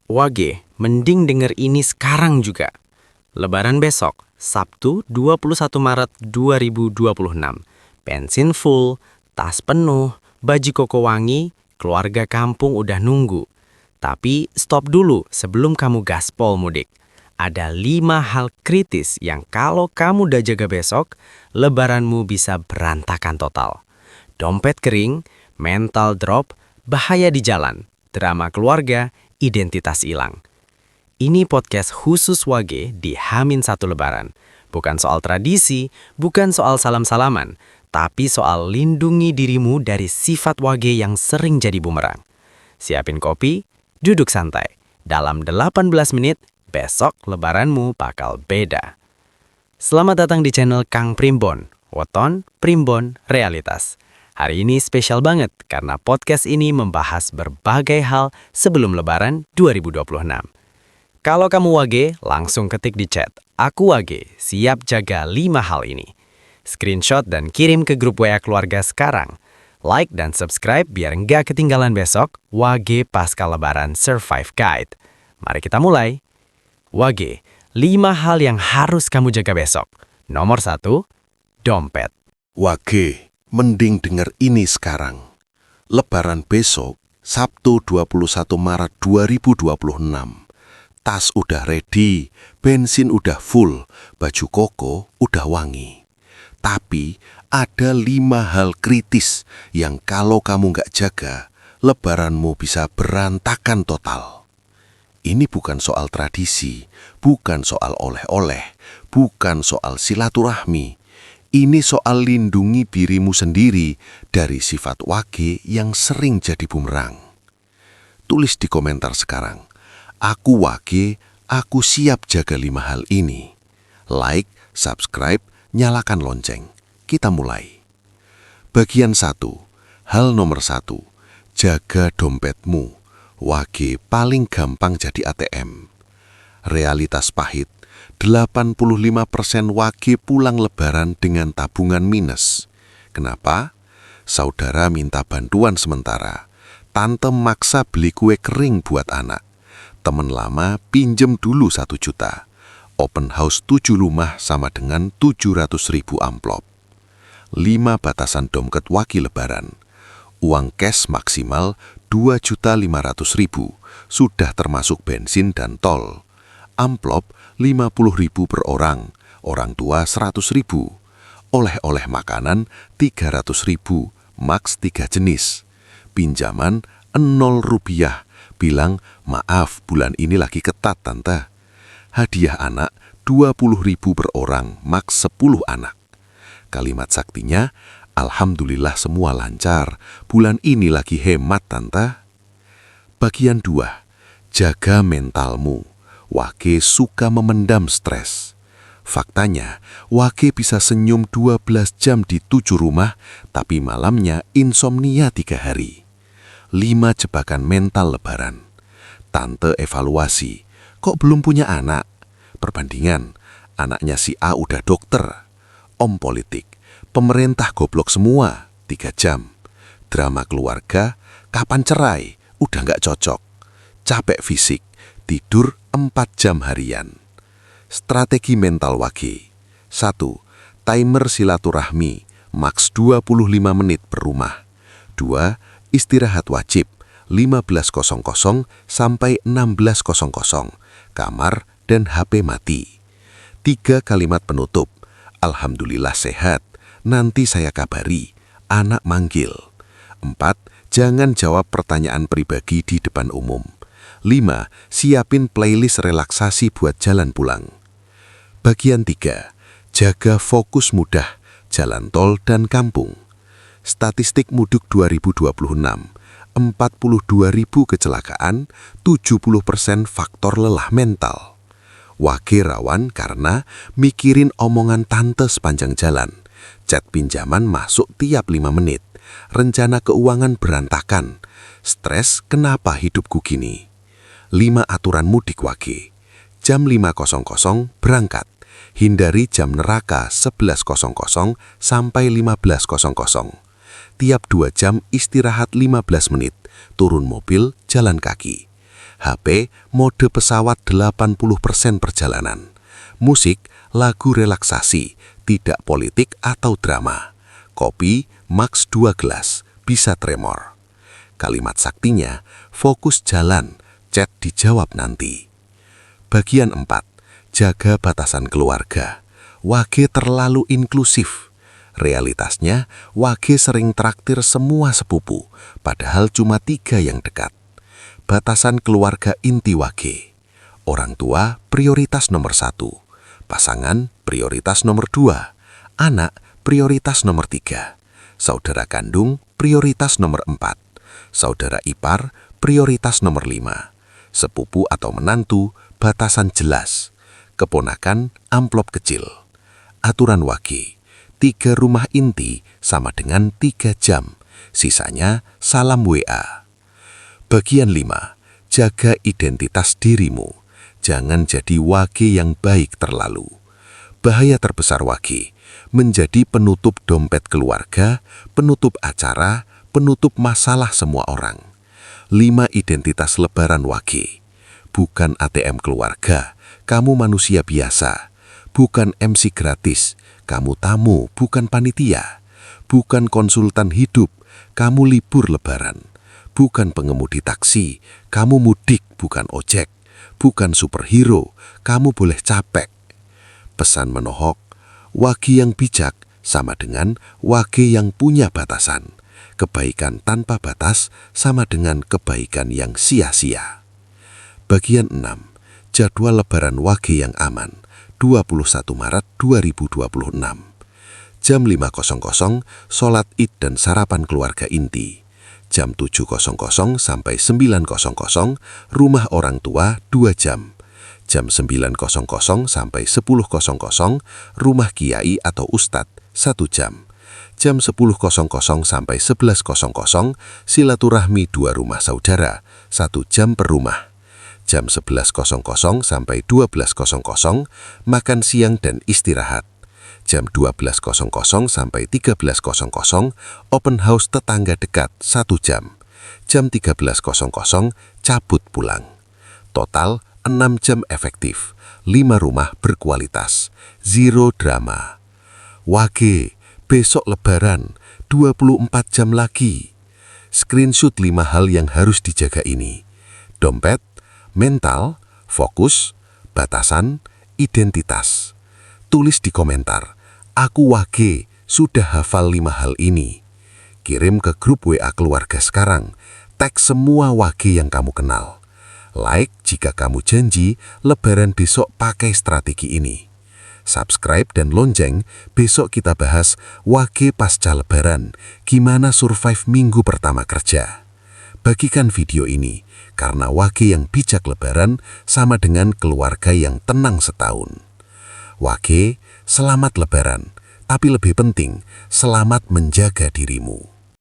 Wage, mending denger ini sekarang juga. Lebaran besok, Sabtu 21 Maret 2026. Bensin full, tas penuh, baju koko wangi, keluarga kampung udah nunggu. Tapi stop dulu sebelum kamu gaspol mudik. Ada 5 hal kritis yang kalau kamu udah jaga besok, lebaranmu bisa berantakan total. Dompet kering, mental drop, bahaya di jalan, drama keluarga, identitas hilang. Ini podcast khusus Wage di H-1 Lebaran. Bukan soal tradisi, bukan soal salam-salaman, tapi soal lindungi dirimu dari sifat Wage yang sering jadi bumerang. Siapin kopi, duduk santai. Dalam 18 menit, besok lebaranmu bakal beda. Selamat datang di channel Kang Primbon, Weton Primbon Realitas. Hari ini spesial banget karena podcast ini membahas berbagai hal sebelum Lebaran 2026. Kalau kamu Wage, langsung ketik di chat. Aku Wage, siap jaga 5 hal ini. Screenshot dan kirim ke grup WA keluarga sekarang. Like dan subscribe biar nggak ketinggalan besok Wage Pasca Lebaran Survive Guide. Mari kita mulai. Wage, 5 hal yang harus kamu jaga besok. Nomor 1, dompet. Wage, mending denger ini sekarang. Lebaran besok, Sabtu 21 Maret 2026. Tas udah ready, bensin udah full, baju koko udah wangi. Tapi ada 5 hal kritis yang kalau kamu nggak jaga, lebaranmu bisa berantakan total. Ini bukan soal tradisi, bukan soal oleh-oleh, bukan soal silaturahmi. Ini soal lindungi dirimu sendiri dari sifat Wage yang sering jadi bumerang. Tulis di komentar sekarang. Aku Wage, aku siap jaga 5 hal ini. Like, subscribe, nyalakan lonceng. Kita mulai. Bagian 1. Hal nomor 1. Jaga dompetmu. Wage paling gampang jadi ATM. Realitas pahit. 85% Wage pulang lebaran dengan tabungan minus. Kenapa? Saudara minta bantuan sementara. Tante maksa beli kue kering buat anak. Temen lama pinjem dulu 1 juta. Open house 7 rumah sama dengan 700.000 amplop. 5 batasan dompet Wage lebaran. Uang cash maksimal 2.500.000, sudah termasuk bensin dan tol. Amplop 50.000 per orang, orang tua 100.000. Oleh-oleh makanan 300.000, maks 3 jenis. Pinjaman 0 rupiah, bilang maaf bulan ini lagi ketat tante. Hadiah anak 20.000 per orang, maks 10 anak. Kalimat saktinya, alhamdulillah semua lancar, bulan ini lagi hemat tante. Bagian 2, jaga mentalmu. Wage suka memendam stres. Faktanya, Wage bisa senyum 12 jam di 7 rumah, tapi malamnya insomnia 3 hari. 5 jebakan mental lebaran. Tante evaluasi, kok belum punya anak? Perbandingan, anaknya si A udah dokter. Om politik, pemerintah goblok semua, 3 jam. Drama keluarga, kapan cerai? Udah nggak cocok. Capek fisik, tidur 4 jam harian. Strategi mental Wage. 1. Timer silaturahmi, maks 25 menit per rumah. 2. Istirahat wajib, 15.00 sampai 16.00. Kamar dan HP mati. 3 kalimat penutup. Alhamdulillah sehat, nanti saya kabari, anak manggil. 4. Jangan jawab pertanyaan pribadi di depan umum. 5. Siapin playlist relaksasi buat jalan pulang. Bagian 3. Jaga fokus mudah, jalan tol dan kampung. Statistik mudik 2026, 42.000 kecelakaan, 70% faktor lelah mental. Wage rawan karena mikirin omongan tante sepanjang jalan. Chat pinjaman masuk tiap 5 menit. Rencana keuangan berantakan. Stres kenapa hidupku gini? 5 aturan mudik Wage. Jam 5.00 berangkat. Hindari jam neraka 11.00 sampai 15.00. Tiap 2 jam istirahat 15 menit. Turun mobil, jalan kaki. HP mode pesawat 80% perjalanan. Musik, lagu relaksasi, tidak politik atau drama. Kopi, maks 2 gelas, bisa tremor. Kalimat saktinya, fokus jalan, chat dijawab nanti. Bagian 4. Jaga batasan keluarga. Wage terlalu inklusif. Realitasnya, Wage sering traktir semua sepupu, padahal cuma 3 yang dekat. Batasan keluarga inti Wage. Orang tua prioritas nomor 1, pasangan prioritas nomor 2, anak prioritas nomor 3, saudara kandung prioritas nomor 4, saudara ipar prioritas nomor 5, sepupu atau menantu batasan jelas, keponakan amplop kecil. Aturan Wage. 3 rumah inti sama dengan 3 jam, sisanya salam WA. Bagian 5. Jaga identitas dirimu. Jangan jadi Wage yang baik terlalu. Bahaya terbesar Wage, menjadi penutup dompet keluarga, penutup acara, penutup masalah semua orang. 5 identitas lebaran Wage. Bukan ATM keluarga, kamu manusia biasa. Bukan MC gratis, kamu tamu, bukan panitia. Bukan konsultan hidup, kamu libur lebaran. Bukan pengemudi taksi, kamu mudik, bukan ojek. Bukan superhero, kamu boleh capek. Pesan menohok, Wage yang bijak sama dengan Wage yang punya batasan. Kebaikan tanpa batas sama dengan kebaikan yang sia-sia. Bagian 6. Jadwal lebaran Wage yang aman. 21 Maret 2026. Jam 5.00, sholat Id dan sarapan keluarga inti. Jam 7.00 sampai 9.00, rumah orang tua 2 jam. Jam 9.00 sampai 10.00, rumah kiai atau ustadz 1 jam. Jam 10.00 sampai 11.00, silaturahmi 2 rumah saudara, 1 jam per rumah. Jam 11.00 sampai 12.00, makan siang dan istirahat. Jam 12.00 sampai 13.00, open house tetangga dekat 1 jam. Jam 13.00, cabut pulang. Total 6 jam efektif, 5 rumah berkualitas, zero drama. Wage, besok lebaran, 24 jam lagi. Screenshot 5 hal yang harus dijaga ini. Dompet, mental, fokus, batasan, identitas. Tulis di komentar, aku Wage, sudah hafal 5 hal ini. Kirim ke grup WA keluarga sekarang, tag semua Wage yang kamu kenal. Like jika kamu janji lebaran besok pakai strategi ini. Subscribe dan lonceng, besok kita bahas Wage pasca lebaran, gimana survive minggu pertama kerja. Bagikan video ini, karena Wage yang bijak lebaran sama dengan keluarga yang tenang setahun. Wage, selamat lebaran, tapi lebih penting, selamat menjaga dirimu.